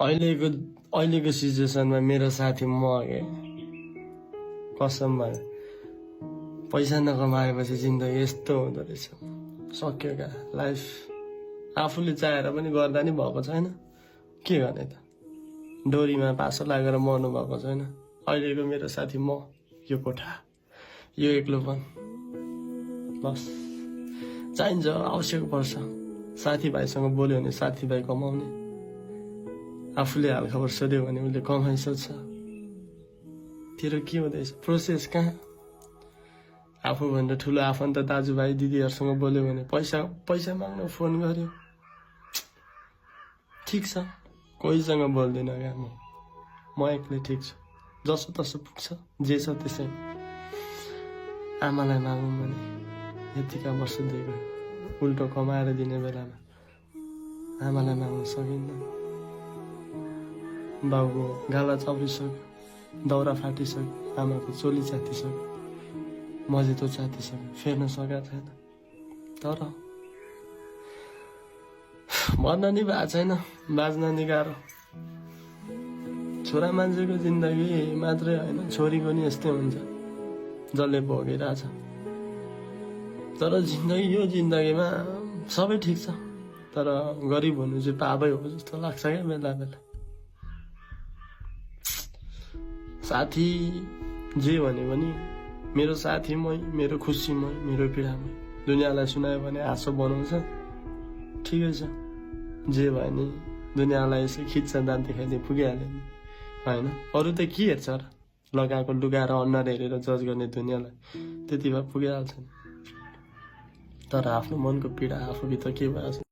अहिलेको सिचुएसनमा मेरो साथी म के कसम भयो पैसा नकमाएपछि जिन्दगी यस्तो हुँदो रहेछ सक्यो क्या लाइफ आफूले चाहेर पनि गर्दा नि भएको छैन के गर्ने त डोरीमा पासो लागेर मर्नु भएको छैन अहिलेको मेरो साथी म यो कोठा यो एक्लोपन बस चाहिन्छ आवश्यक पर्छ साथीभाइसँग बोल्यो भने साथीभाइ कमाउने आफूले हालखबर सोध्यो भने उसले कमाइ सोध्छ तेरो के हुँदैछ प्रोसेस कहाँ आफूभन्दा ठुलो आफन्त दाजुभाइ दिदीहरूसँग बोल्यो भने पैसा माग्न फोन गर्यो ठिक छ कोहीसँग बोल्दिनँ क्या म एक्लै ठिक छु जसो तसो पुग्छ जे छ त्यसै आमालाई मागौँ भने यतिका वर्ष दिएको उल्टो कमाएर दिने बेलामा आमालाई माग्न सकिन्न बाउको गाला चप्रिसक्यो दाउरा फाटिसक्यो आमाको चोली च्यातिसक्यो मजेतो च्यातिसक्यो फेर्न सकेको छैन तर भन्न नि भएको छैन बाँच्न नि गाह्रो छोरा मान्छेको जिन्दगी मात्रै होइन छोरीको नि यस्तै हुन्छ जसले भोगिरहेछ तर यो जिन्दगीमा सबै ठिक छ तर गरिब हुनु चाहिँ पापै हो जस्तो लाग्छ क्या बेला बेला साथी जे भने पनि मेरो साथी मै मेरो खुसी मै मेरो पीडा मै दुनियाँलाई सुनायो भने हाँसो बनाउँछ ठिकै छ जे भयो नि दुनियाँलाई यसो खिच्छ दाँत देखाइदिए पुगिहाल्यो नि होइन अरू त के हेर्छ र लगाएको लुगा र अनुहार हेरेर जज गर्ने दुनियाँलाई त्यति भए पुगिहाल्छ नि तर आफ्नो मनको पीडा आफूभित्र के भएछ